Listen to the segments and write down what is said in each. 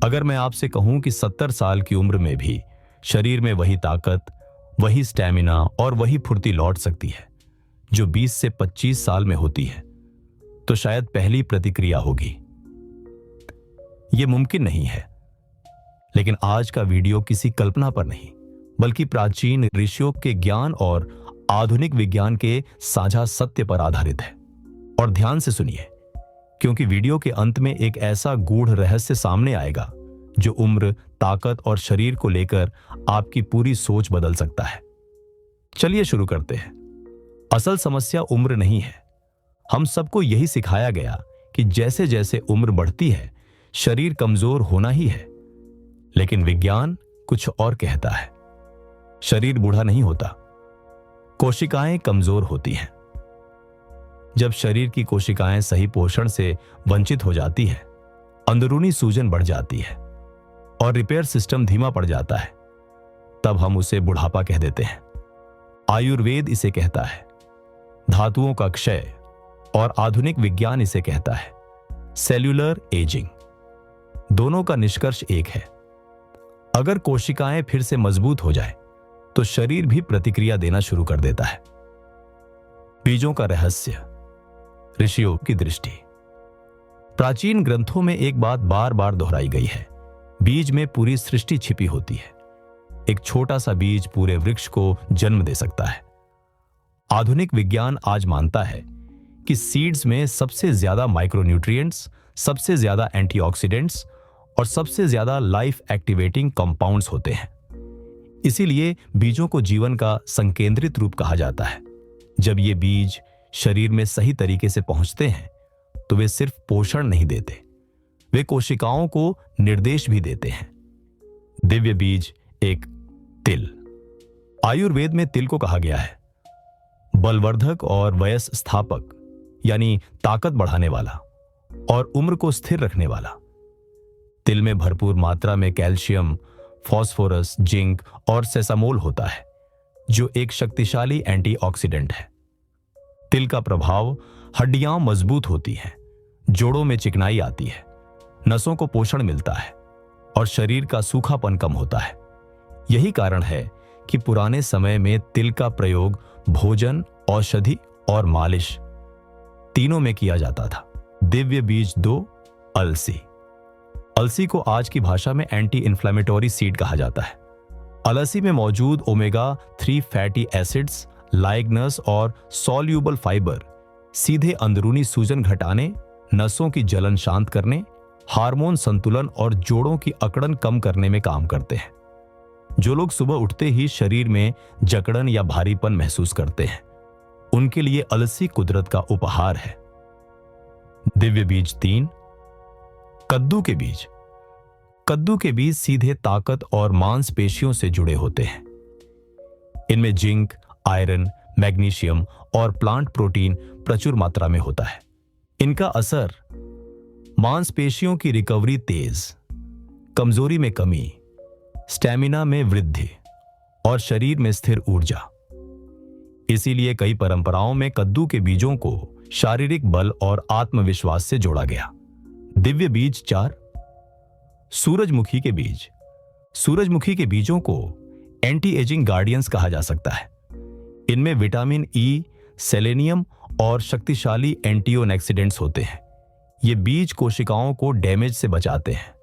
अगर मैं आपसे कहूं कि 70 साल की उम्र में भी शरीर में वही ताकत, वही स्टैमिना और वही फुर्ती लौट सकती है जो 20 से 25 साल में होती है, तो शायद पहली प्रतिक्रिया होगी, यह मुमकिन नहीं है। लेकिन आज का वीडियो किसी कल्पना पर नहीं, बल्कि प्राचीन ऋषियों के ज्ञान और आधुनिक विज्ञान के साझा सत्य पर आधारित है। और ध्यान से सुनिए, क्योंकि वीडियो के अंत में एक ऐसा गूढ़ रहस्य सामने आएगा जो उम्र, ताकत और शरीर को लेकर आपकी पूरी सोच बदल सकता है। चलिए शुरू करते हैं। असल समस्या उम्र नहीं है। हम सबको यही सिखाया गया कि जैसे जैसे उम्र बढ़ती है, शरीर कमजोर होना ही है। लेकिन विज्ञान कुछ और कहता है। शरीर बूढ़ा नहीं होता, कोशिकाएं कमजोर होती हैं। जब शरीर की कोशिकाएं सही पोषण से वंचित हो जाती है, अंदरूनी सूजन बढ़ जाती है और रिपेयर सिस्टम धीमा पड़ जाता है, तब हम उसे बुढ़ापा कह देते हैं। आयुर्वेद इसे कहता है धातुओं का क्षय और आधुनिक विज्ञान इसे कहता है सेल्यूलर एजिंग। दोनों का निष्कर्ष एक है। अगर कोशिकाएं फिर से मजबूत हो जाए तो शरीर भी प्रतिक्रिया देना शुरू कर देता है। बीजों का रहस्य, ऋषियों की दृष्टि। प्राचीन ग्रंथों में एक बात बार बार दोहराई गई है, बीज में पूरी सृष्टि छिपी होती है। एक छोटा सा बीज पूरे वृक्ष को जन्म दे सकता है। आधुनिक विज्ञान आज मानता है कि सीड्स में सबसे ज्यादा माइक्रोन्यूट्रिएंट्स, सबसे ज्यादा एंटीऑक्सीडेंट्स और सबसे ज्यादा लाइफ एक्टिवेटिंग कंपाउंड्स होते हैं। इसीलिए बीजों को जीवन का संकेंद्रित रूप कहा जाता है। जब ये बीज शरीर में सही तरीके से पहुंचते हैं तो वे सिर्फ पोषण नहीं देते, वे कोशिकाओं को निर्देश भी देते हैं। दिव्य बीज एक तिल। आयुर्वेद में तिल को कहा गया है बलवर्धक और वयस स्थापक, यानी ताकत बढ़ाने वाला और उम्र को स्थिर रखने वाला। तिल में भरपूर मात्रा में कैल्शियम, फास्फोरस, जिंक और सेसामोल होता है, जो एक शक्तिशाली एंटीऑक्सीडेंट है। तिल का प्रभाव, हड्डियां मजबूत होती हैं, जोड़ों में चिकनाई आती है, नसों को पोषण मिलता है और शरीर का सूखापन कम होता है। यही कारण है कि पुराने समय में तिल का प्रयोग भोजन, औषधि और मालिश तीनों में किया जाता था। दिव्य बीज 2, अलसी। अलसी को आज की भाषा में एंटी इंफ्लेमेटरी सीड कहा जाता है। अलसी में मौजूद ओमेगा 3 फैटी एसिड्स, लाइग्नस और सॉल्यूबल फाइबर सीधे अंदरूनी सूजन घटाने, नसों की जलन शांत करने, हार्मोन संतुलन और जोड़ों की अकड़न कम करने में काम करते हैं। जो लोग सुबह उठते ही शरीर में जकड़न या भारीपन महसूस करते हैं, उनके लिए अलसी कुदरत का उपहार है। दिव्य बीज 3, कद्दू के बीज। कद्दू के बीज सीधे ताकत और मांसपेशियों से जुड़े होते हैं। इनमें जिंक, आयरन, मैग्नीशियम और प्लांट प्रोटीन प्रचुर मात्रा में होता है। इनका असर मांसपेशियों की रिकवरी तेज, कमजोरी में कमी, स्टैमिना में वृद्धि और शरीर में स्थिर ऊर्जा। इसीलिए कई परंपराओं में कद्दू के बीजों को शारीरिक बल और आत्मविश्वास से जोड़ा गया। दिव्य बीज 4, सूरजमुखी के बीज। सूरजमुखी के बीजों को एंटी एजिंग गार्डियंस कहा जा सकता है। इनमें विटामिन ई, सेलेनियम और शक्तिशाली एंटीऑक्सीडेंट्स होते हैं। ये बीज कोशिकाओं को डैमेज से बचाते हैं,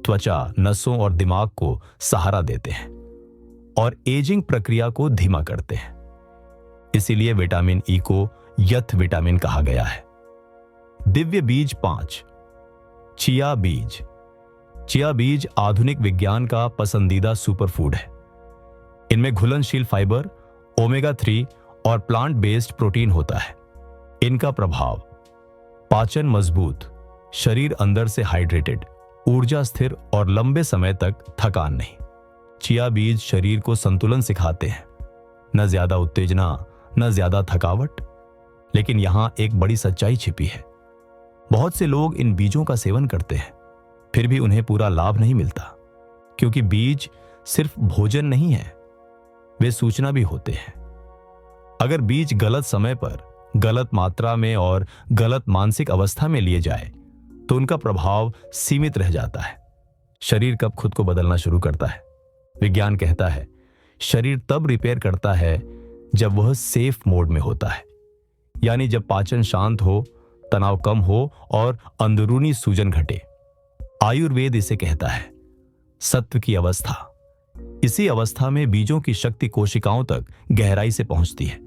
त्वचा, नसों और दिमाग को सहारा देते हैं और एजिंग प्रक्रिया को धीमा करते हैं। इसीलिए विटामिन ई को यथ विटामिन कहा गया है। दिव्य बीज 5, चिया बीज। चिया बीज आधुनिक विज्ञान का पसंदीदा सुपरफूड है। इनमें घुलनशील फाइबर, ओमेगा 3 और प्लांट बेस्ड प्रोटीन होता है। इनका प्रभाव, पाचन मजबूत, शरीर अंदर से हाइड्रेटेड, ऊर्जा स्थिर और लंबे समय तक थकान नहीं। चिया बीज शरीर को संतुलन सिखाते हैं, न ज्यादा उत्तेजना, न ज्यादा थकावट। लेकिन यहां एक बड़ी सच्चाई छिपी है। बहुत से लोग इन बीजों का सेवन करते हैं, फिर भी उन्हें पूरा लाभ नहीं मिलता, क्योंकि बीज सिर्फ भोजन नहीं है, वे सूचना भी होते हैं। अगर बीज गलत समय पर, गलत मात्रा में और गलत मानसिक अवस्था में लिए जाए तो उनका प्रभाव सीमित रह जाता है। शरीर कब खुद को बदलना शुरू करता है? विज्ञान कहता है शरीर तब रिपेयर करता है जब वह सेफ मोड में होता है, यानी जब पाचन शांत हो, तनाव कम हो और अंदरूनी सूजन घटे। आयुर्वेद इसे कहता है सत्व की अवस्था। इसी अवस्था में बीजों की शक्ति कोशिकाओं तक गहराई से पहुंचती है।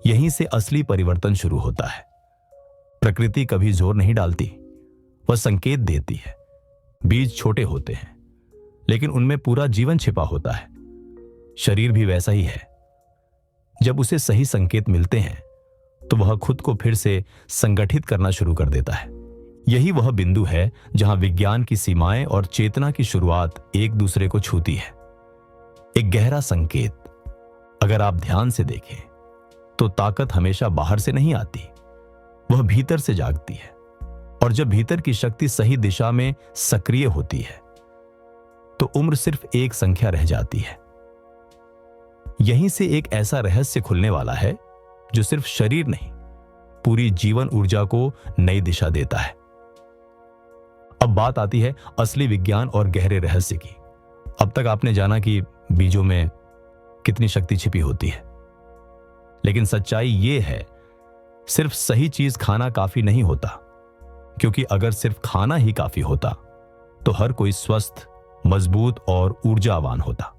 यहीं से असली परिवर्तन शुरू होता है। प्रकृति कभी जोर नहीं डालती, वह संकेत देती है। बीज छोटे होते हैं, लेकिन उनमें पूरा जीवन छिपा होता है। शरीर भी वैसा ही है। जब उसे सही संकेत मिलते हैं तो वह खुद को फिर से संगठित करना शुरू कर देता है। यही वह बिंदु है जहां विज्ञान की सीमाएं और चेतना की शुरुआत एक दूसरे को छूती है। एक गहरा संकेत। अगर आप ध्यान से देखें तो ताकत हमेशा बाहर से नहीं आती, वह भीतर से जागती है। और जब भीतर की शक्ति सही दिशा में सक्रिय होती है तो उम्र सिर्फ एक संख्या रह जाती है। यहीं से एक ऐसा रहस्य खुलने वाला है जो सिर्फ शरीर नहीं, पूरी जीवन ऊर्जा को नई दिशा देता है। अब बात आती है असली विज्ञान और गहरे रहस्य की। अब तक आपने जाना कि बीजों में कितनी शक्ति छिपी होती है, लेकिन सच्चाई यह है सिर्फ सही चीज खाना काफी नहीं होता, क्योंकि अगर सिर्फ खाना ही काफी होता तो हर कोई स्वस्थ, मजबूत और ऊर्जावान होता।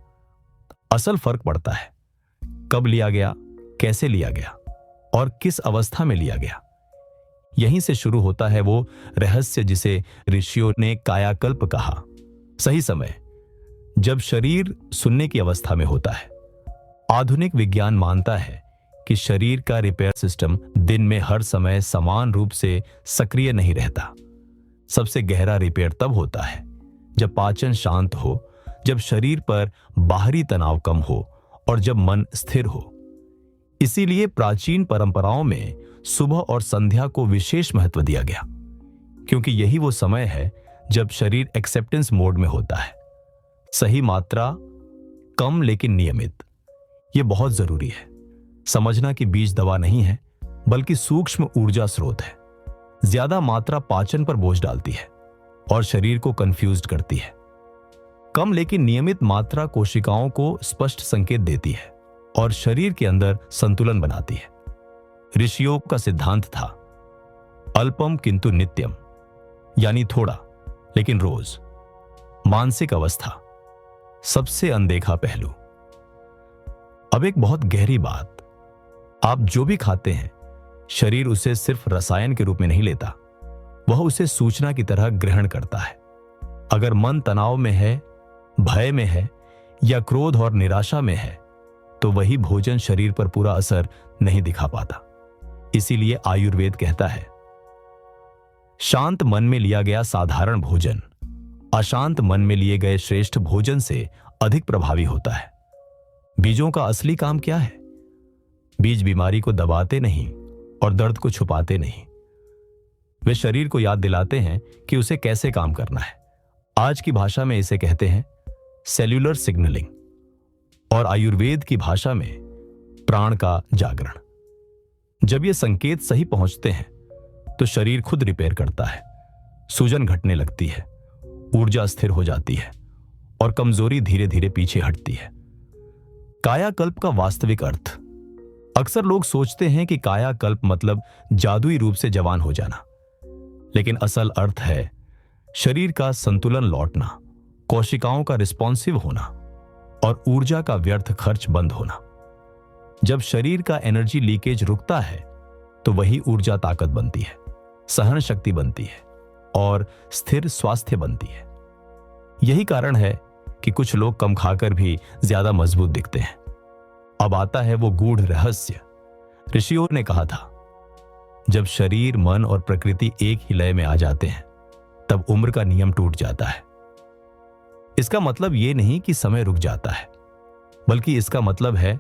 असल फर्क पड़ता है कब लिया गया, कैसे लिया गया और किस अवस्था में लिया गया। यहीं से शुरू होता है वो रहस्य जिसे ऋषियों ने कायाकल्प कहा। सही समय, जब शरीर सुनने की अवस्था में होता है। आधुनिक विज्ञान मानता है कि शरीर का रिपेयर सिस्टम दिन में हर समय समान रूप से सक्रिय नहीं रहता। सबसे गहरा रिपेयर तब होता है जब पाचन शांत हो, जब शरीर पर बाहरी तनाव कम हो और जब मन स्थिर हो। इसीलिए प्राचीन परंपराओं में सुबह और संध्या को विशेष महत्व दिया गया, क्योंकि यही वो समय है जब शरीर एक्सेप्टेंस मोड में होता है। सही मात्रा, कम लेकिन नियमित, यह बहुत जरूरी है। समझना कि बीज दवा नहीं है, बल्कि सूक्ष्म ऊर्जा स्रोत है। ज्यादा मात्रा पाचन पर बोझ डालती है और शरीर को कंफ्यूज्ड करती है। कम लेकिन नियमित मात्रा कोशिकाओं को स्पष्ट संकेत देती है और शरीर के अंदर संतुलन बनाती है। ऋषियों का सिद्धांत था अल्पम किंतु नित्यम, यानी थोड़ा लेकिन रोज। मानसिक अवस्था, सबसे अनदेखा पहलू। अब एक बहुत गहरी बात, आप जो भी खाते हैं शरीर उसे सिर्फ रसायन के रूप में नहीं लेता, वह उसे सूचना की तरह ग्रहण करता है। अगर मन तनाव में है, भय में है या क्रोध और निराशा में है तो वही भोजन शरीर पर पूरा असर नहीं दिखा पाता। इसीलिए आयुर्वेद कहता है शांत मन में लिया गया साधारण भोजन अशांत मन में लिए गए श्रेष्ठ भोजन से अधिक प्रभावी होता है। बीजों का असली काम क्या है? बीज बीमारी को दबाते नहीं और दर्द को छुपाते नहीं। वे शरीर को याद दिलाते हैं कि उसे कैसे काम करना है। आज की भाषा में इसे कहते हैं सेल्यूलर सिग्नलिंग, और आयुर्वेद की भाषा में प्राण का जागरण। जब ये संकेत सही पहुंचते हैं तो शरीर खुद रिपेयर करता है। सूजन घटने लगती है, ऊर्जा स्थिर हो जाती है और कमजोरी धीरे धीरे पीछे हटती है। कायाकल्प का वास्तविक अर्थ, अक्सर लोग सोचते हैं कि कायाकल्प मतलब जादुई रूप से जवान हो जाना, लेकिन असल अर्थ है शरीर का संतुलन लौटना, कोशिकाओं का रिस्पॉन्सिव होना और ऊर्जा का व्यर्थ खर्च बंद होना। जब शरीर का एनर्जी लीकेज रुकता है तो वही ऊर्जा ताकत बनती है, सहन शक्ति बनती है और स्थिर स्वास्थ्य बनती है। यही कारण है कि कुछ लोग कम खाकर भी ज्यादा मजबूत दिखते हैं। अब आता है वो गूढ़ रहस्य। ऋषियों ने कहा था जब शरीर, मन और प्रकृति एक ही लय में आ जाते हैं तब उम्र का नियम टूट जाता है। इसका मतलब यह नहीं कि समय रुक जाता है, बल्कि इसका मतलब है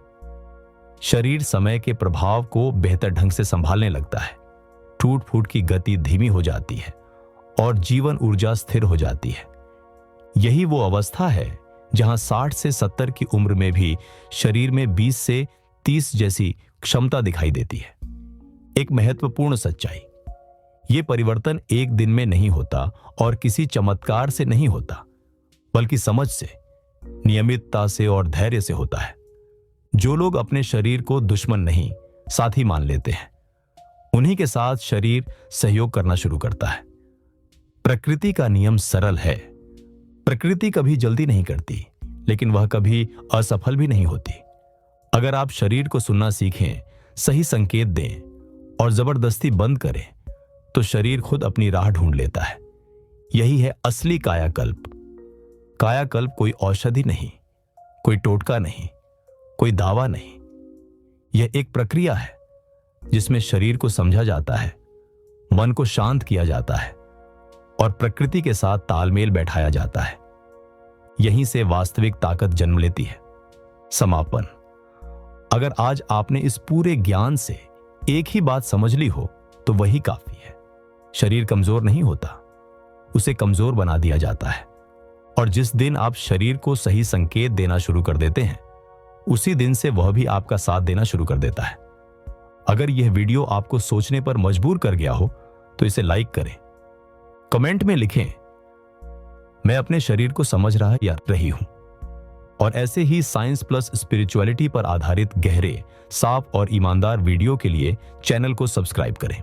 शरीर समय के प्रभाव को बेहतर ढंग से संभालने लगता है। टूट फूट की गति धीमी हो जाती है और जीवन ऊर्जा स्थिर हो जाती है। यही वो अवस्था है जहां 60 से 70 की उम्र में भी शरीर में 20 से 30 जैसी क्षमता दिखाई देती है। एक महत्वपूर्ण सच्चाई, ये परिवर्तन एक दिन में नहीं होता और किसी चमत्कार से नहीं होता। बल्कि समझ से, नियमितता से और धैर्य से होता है। जो लोग अपने शरीर को दुश्मन नहीं, साथी मान लेते हैं, उन्हीं के साथ शरीर सहयोग करना शुरू करता है। प्रकृति का नियम सरल है। प्रकृति कभी जल्दी नहीं करती, लेकिन वह कभी असफल भी नहीं होती। अगर आप शरीर को सुनना सीखें, सही संकेत दें और जबरदस्ती बंद करें, तो शरीर खुद अपनी राह ढूंढ लेता है। यही है असली कायाकल्प। कायाकल्प कोई औषधि नहीं, कोई टोटका नहीं, कोई दावा नहीं। यह एक प्रक्रिया है जिसमें शरीर को समझा जाता है, मन को शांत किया जाता है और प्रकृति के साथ तालमेल बैठाया जाता है। यहीं से वास्तविक ताकत जन्म लेती है। समापन। अगर आज आपने इस पूरे ज्ञान से एक ही बात समझ ली हो, तो वही काफी है। शरीर कमजोर नहीं होता, उसे कमजोर बना दिया जाता है। और जिस दिन आप शरीर को सही संकेत देना शुरू कर देते हैं, उसी दिन से वह भी आपका साथ देना शुरू कर देता है। अगर यह वीडियो आपको सोचने पर मजबूर कर गया हो, तो इसे लाइक करें, कमेंट में लिखें, मैं अपने शरीर को समझ रहा या रही हूं। और ऐसे ही साइंस प्लस स्पिरिचुअलिटी पर आधारित गहरे, साफ और ईमानदार वीडियो के लिए चैनल को सब्सक्राइब करें।